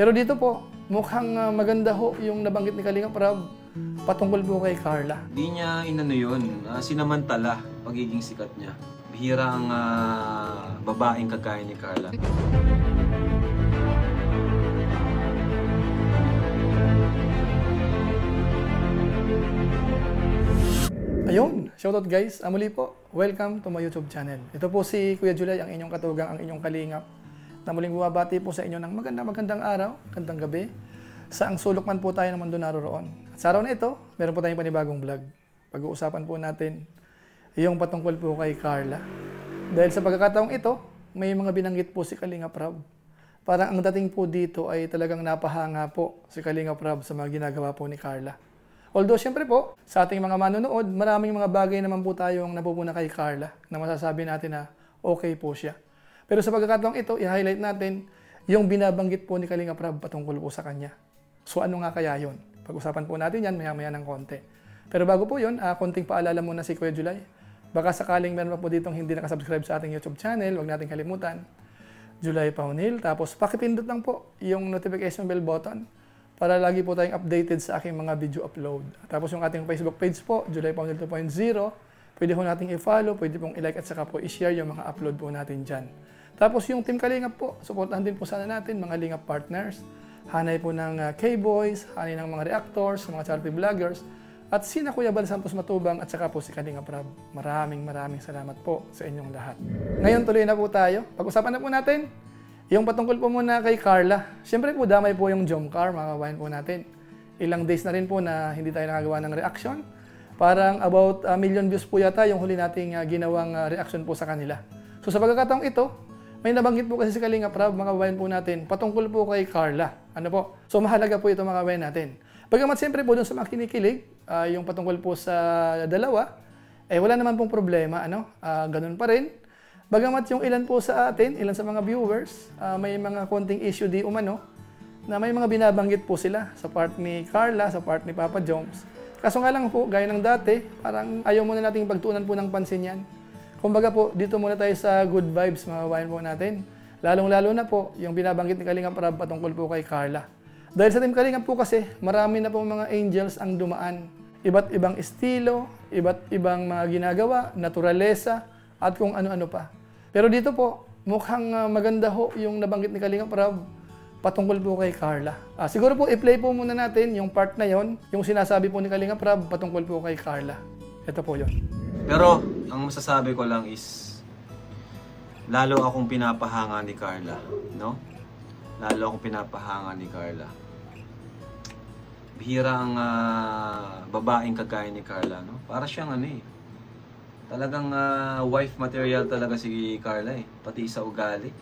Pero dito po, mukhang maganda ho yung nabanggit ni Kalingap Rab patungkol po kay Carla. Di niya inano yun, sinamantala pagiging sikat niya. Bihira ang babaeng kagaya ni Carla. Ayun, shoutout guys. Muli po, welcome to my YouTube channel. Ito po si Kuya Julay, ang inyong katugang, ang inyong kalingap, na muling bumabati po sa inyo ng magandang araw, magandang gabi, sa ang sulok man po tayo ng mundo naroroon. At sa araw na ito, meron po tayong panibagong vlog. Pag-uusapan po natin yung patungkol po kay Carla. Dahil sa pagkakataong ito, may mga binanggit po si Kalingap Rab. Parang ang dating po dito ay talagang napahanga po si Kalingap Rab sa mga ginagawa po ni Carla. Although, syempre po, sa ating mga manonood, maraming mga bagay naman po tayong napupuna kay Carla na masasabi natin na okay po siya. Pero sa pagkakataong ito, i-highlight natin yung binabanggit po ni Kalingap Rab patungkol po sa kanya. So ano nga kaya yun? Pag-usapan po natin yan maya-maya ng konti. Pero bago po yun, konting paalala muna si Kuya Julay. Baka sakaling meron pa po ditong hindi nakasubscribe sa ating YouTube channel, huwag natin kalimutan. Julay Paunil. Tapos pakipindot lang po yung notification bell button para lagi po tayong updated sa aking mga video upload. Tapos yung ating Facebook page po, Julay Paunil 2.0, pwede po nating i-follow, pwede pong i-like at saka po i-share yung mga upload po natin dyan. Tapos yung Team Kalingap po, supportahan din po sana natin, mga Lingap partners, hanay po ng K-Boys, hanay ng mga reactors, mga charity vloggers, at sina Kuya Bal Santos Matubang at saka po si Kalingap Rab. Maraming salamat po sa inyong lahat. Ngayon tuloy na po tayo. Pag-usapan na po natin yung patungkol po muna kay Carla. Siyempre po damay po yung Jomcar, mga kabayan po natin. Ilang days na rin po na hindi tayo nakagawa ng reaction. Parang about 1 million views po yata yung huli nating ginawang reaction po sa kanila. So sa pagkakataong ito, may nabanggit po kasi si Kalingap Rab, mga kabayan po natin, patungkol po kay Carla. Ano po? So mahalaga po ito mga kabayan natin. Bagamat siyempre po dun sa mga kinikilig, yung patungkol po sa dalawa, wala naman pong problema, ganun pa rin. Bagamat yung ilan po sa atin, ilan sa mga viewers, may mga konting issue di umano, na may mga binabanggit po sila sa part ni Carla, sa part ni Papa Joms. Kaso nga lang po, gaya ng dati, parang ayaw muna nating pagtuunan po ng pansin yan. Kumbaga po, dito muna tayo sa good vibes, mga kabayan po natin. Lalong-lalo na po, yung binabanggit ni Kalingap Rab patungkol po kay Carla. Dahil sa Team Kalingap po kasi, marami na po mga angels ang dumaan. Iba't ibang estilo, iba't ibang mga ginagawa, naturalesa, at kung ano-ano pa. Pero dito po, mukhang maganda ho yung nabanggit ni Kalingap Rab patungkol po kay Carla. Siguro po, i-play po muna natin yung part na yon, yung sinasabi po ni Kalingap Rab patungkol po kay Carla. Ito po yon. Pero, ang masasabi ko lang is, lalo akong pinapahanga ni Carla, no? Lalo akong pinapahanga ni Carla. Bihira ang babaeng kagaya ni Carla, no? Para siyang talagang wife material talaga si Carla pati sa ugali.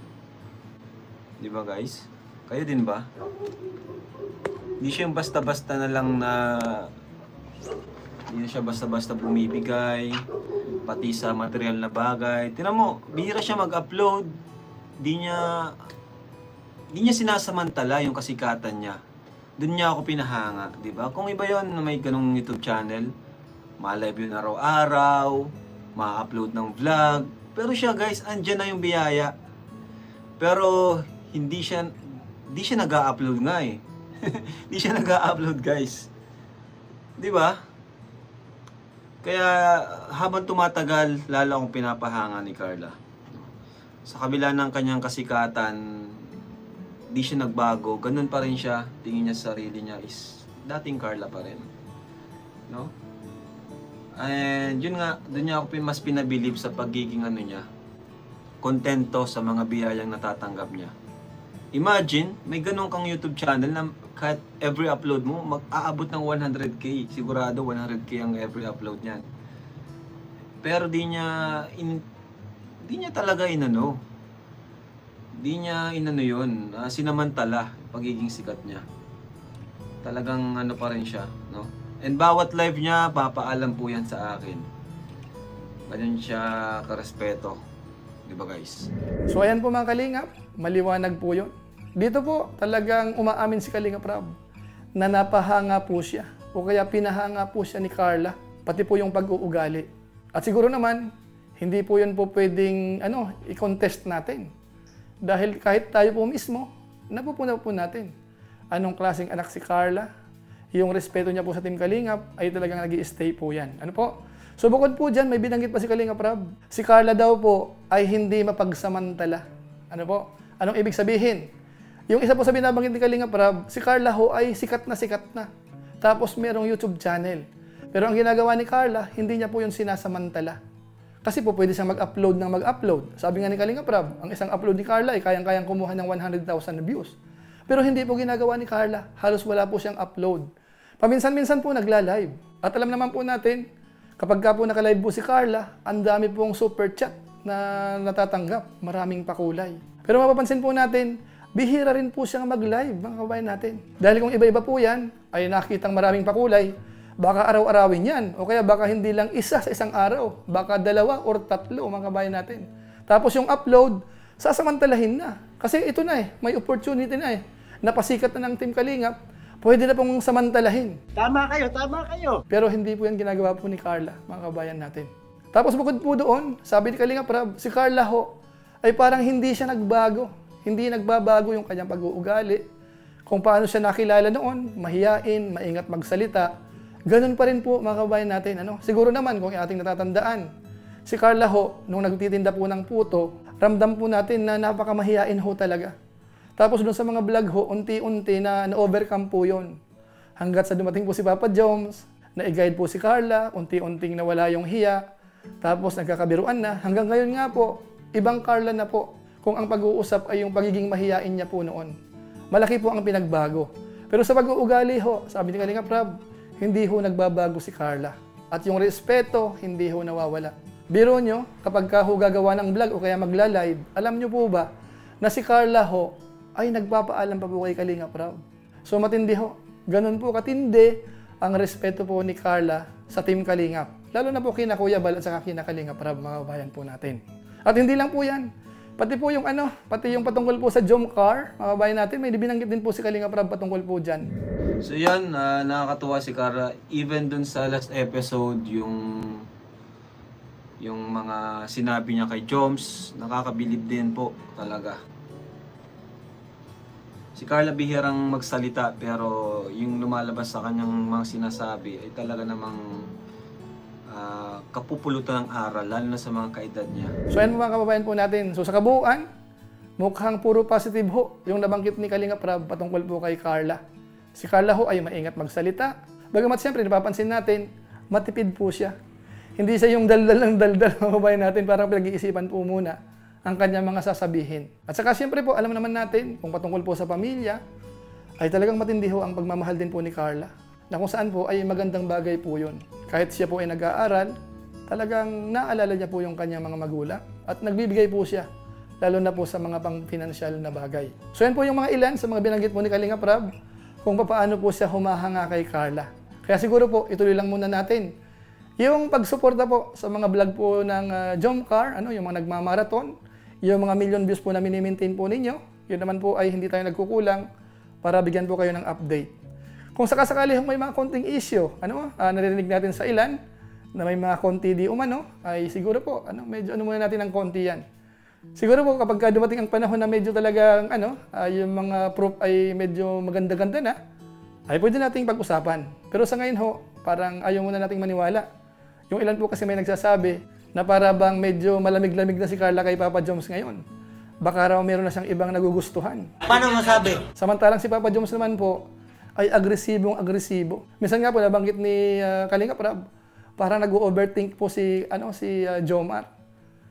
Di ba guys? Kayo din ba? Hindi siya basta-basta na lang hindi siya basta-basta bumibigay, pati sa material na bagay. Tingnan mo, bihira siya mag-upload. Di niya sinasamantala yung kasikatan niya. Doon niya ako pinahanga, di ba? Kung iba yon na may ganong YouTube channel, ma-live yun araw-araw, ma-upload ng vlog. Pero siya guys, andyan na yung biyaya. Pero hindi siya nag-a-upload nga Hindi siya nag-a-upload guys. Di ba? Kaya habang tumatagal, lalo akong pinapahanga ni Carla. Sa kabila ng kanyang kasikatan, di siya nagbago, ganun pa rin siya. Tingin niya sa sarili niya is dating Carla pa rin. No? And yun nga, doon niya ako mas pinabilib sa pagiging niya, kontento sa mga biyayang natatanggap niya. Imagine, may ganun kang YouTube channel na kahit every upload mo, mag-aabot ng 100k. Sigurado 100k ang every upload niyan. Pero di niya talaga inano yun, sinamantala pagiging sikat niya. Talagang pa rin siya, no? And bawat live niya, papaalam po yan sa akin. Ganyan siya karespeto. Di ba guys? So ayan po mga Kalingap, maliwanag po yun. Dito po talagang umaamin si Kalingap Rab na napahanga po siya o kaya pinahanga po siya ni Carla, pati po yung pag-uugali. At siguro naman, hindi po yun po pwedeng i-contest natin. Dahil kahit tayo po mismo, napupuna po natin. anong klaseng anak si Carla, yung respeto niya po sa Team Kalingap ay talagang nag-i-stay po yan. Ano po? So bukod po dyan, may binanggit pa si Kalingap Rab. Si Carla daw po ay hindi mapagsamantala. Ano po? Anong ibig sabihin? Yung isa po sa binabanggit ni Kalingap Rab, si Carla ho ay sikat na. Tapos merong YouTube channel. Pero ang ginagawa ni Carla, hindi niya po yung sinasamantala. Kasi po pwede siyang mag-upload. Sabi nga ni Kalingap Rab, ang isang upload ni Carla ay kayang-kayang kumuha ng 100,000 na views. Pero hindi po ginagawa ni Carla. Halos wala po siyang upload. Paminsan-minsan po nagla-live. At alam naman po natin, kapag ka po naka-live po si Carla, ang dami pong super chat na natatanggap. Maraming pakulay. Pero mapapansin po natin, bihira rin po siyang mag-live, mga kabayan natin. Dahil kung iba-iba po yan, ay nakitang maraming pakulay, baka araw-arawin yan. O kaya baka hindi lang isa sa isang araw. Baka 2 or 3, mga kabayan natin. Tapos yung upload, sasamantalahin na. Kasi ito na may opportunity na Napasikat na ng Team Kalingap, pwede na pong samantalahin. Tama kayo. Pero hindi po yan ginagawa po ni Carla, mga kabayan natin. Tapos bukod po doon, sabi ni Kalingap Rab, si Carla ho, ay parang hindi siya nagbago. Hindi nagbabago yung kanyang pag-uugali. Kung paano siya nakilala noon, mahiyain, maingat magsalita. Ganun pa rin po, mga kabayan natin. Siguro naman, kung ating natatandaan, si Carla ho, nung nagtitinda po ng puto, ramdam po natin na napakamahiyain ho talaga. Tapos doon sa mga vlog ho, unti-unti na na-overcome po yun. Hanggat sa dumating po si Papa Joms, na-guide po si Carla, unti-unting nawala yung hiya, tapos nagkakabiruan na. Hanggang ngayon nga po, ibang Carla na po, kung ang pag-uusap ay yung pagiging mahiyain niya po noon. Malaki po ang pinagbago. Pero sa pag-uugali ho, sabi ni Kalingap Rab, hindi ho nagbabago si Carla. At yung respeto, hindi ho nawawala. Biro nyo, kapag ka ho gagawa ng vlog o kaya magla-live, alam nyo po ba na si Carla ho ay nagpapaalam pa po kay Kalingap Rab. So matindi ho. Ganun po katindi ang respeto po ni Carla sa Team Kalingap. Lalo na po kina Kuya Bal at saka kina Kalingap Rab, mga kabayan po natin. At hindi lang po yan. Pati po yung pati yung patungkol po sa Jomcar, mga kabayan natin, may binanggit din po si Kalingap Rab patungkol po dyan. So yan, nakakatuwa si Carla. Even dun sa last episode, yung mga sinabi niya kay Joms, nakakabilib din po talaga. Si Carla bihirang magsalita, pero yung lumalabas sa kanyang mga sinasabi ay talaga namang kapupulutan ng aral, lalo na sa mga kaedad niya. So yan mga kababayan po natin. So sa kabuuan, mukhang puro positive ho yung nabanggit ni Kalingap Rab patungkol po kay Carla. Si Carla ho ay maingat magsalita. Bagamat siyempre, napapansin natin, matipid po siya. Hindi siya yung daldal ng daldal, mga kababayan natin, parang pinag-iisipan po muna ang kanyang mga sasabihin. At saka siyempre po, alam naman natin, kung patungkol po sa pamilya, ay talagang matindi ho ang pagmamahal din po ni Carla. Na kung saan po ay magandang bagay po yun. Kahit siya po ay nag-aaral, talagang naalala niya po yung kanyang mga magulang at nagbibigay po siya, lalo na po sa mga pang-financial na bagay. So yan po yung mga ilan sa mga binanggit po ni Kalingap Rab kung paano po siya humahanga kay Carla. Kaya siguro po, ituloy lang muna natin yung pagsuporta po sa mga vlog po ng Jomcar, yung mga nagmamarathon, yung mga million views po na mini-maintain po ninyo, yun naman po ay hindi tayo nagkukulang para bigyan po kayo ng update. Kung sakasakali may mga konting issue, naririnig natin sa ilan, na may mga konti di umano, ay siguro po, medyo muna natin ng konti yan. Siguro po kapag dumating ang panahon na medyo talagang, yung mga proof ay medyo maganda-ganda na, ay pwede nating pag-usapan. Pero sa ngayon ho, parang ayaw muna nating maniwala. Yung ilan po kasi may nagsasabi na para bang medyo malamig-lamig na si Carla kay Papa Joms ngayon. Baka raw meron na siyang ibang nagugustuhan. Paano masabi? Samantalang si Papa Joms naman po, ay agresibong-agresibo. Minsan nga po nabanggit ni Kalingap Rab, parang nag-overthink po si Jomar.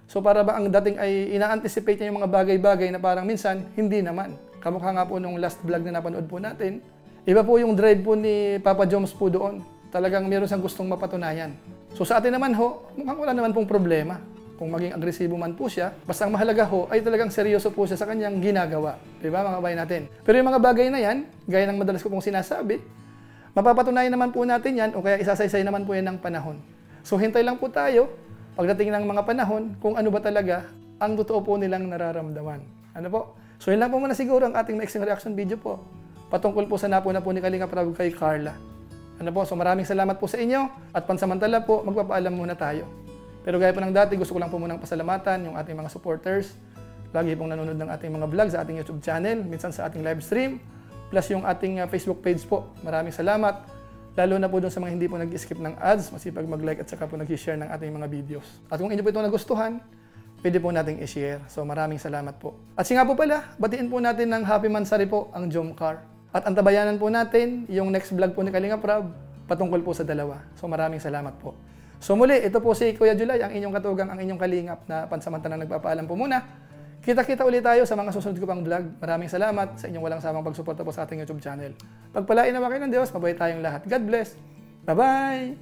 So para ba ang dating ay ina-anticipate niya yung mga bagay-bagay na parang minsan hindi naman. Kamukha nga po nung last vlog na napanood po natin. Iba po yung drive po ni Papa Joms po doon. Talagang meron siyang gustong mapatunayan. So sa atin naman ho, mukhang wala naman pong problema. Kung maging agresibo man po siya, basta ang mahalaga ho ay talagang seryoso po siya sa kanyang ginagawa. Diba mga kabayan natin? Pero yung mga bagay na yan, gaya ng madalas ko pong sinasabi, mapapatunayan naman po natin yan o kaya isasaysay naman po yan ng panahon. So hintay lang po tayo pagdating ng mga panahon kung ano ba talaga ang totoo po nilang nararamdaman. Ano po? So yun lang po muna siguro ang ating mixing reaction video po patungkol po sa napuna po ni Kalingap Rab kay Carla. Ano po? So maraming salamat po sa inyo at pansamantala po magpapaalam muna tayo. Pero gaya po ng dati, gusto ko lang po munang pasalamatan yung ating mga supporters. Lagi pong nanonood ng ating mga vlog sa ating YouTube channel, minsan sa ating live stream, plus yung ating Facebook page po. Maraming salamat. Lalo na po doon sa mga hindi po nag-skip ng ads, masipag mag-like at saka po nag-share ng ating mga videos. At kung inyo po ito nagustuhan, pwede po nating i-share. So maraming salamat po. At nga po pala, batiin po natin ng Happy Mansari po ang Jomcar. At antabayanan po natin yung next vlog po ni Kalinga Prab patungkol po sa dalawa. So maraming salamat po. So muli, ito po si Kuya July, ang inyong katugang, ang inyong kalingap na pansamantalang nagpapaalam po muna. Kita-kita ulit tayo sa mga susunod ko pang vlog. Maraming salamat sa inyong walang sawang pagsuporta po sa ating YouTube channel. Pagpalain naman kayo ng Diyos, mabuhay tayong lahat. God bless. Bye-bye!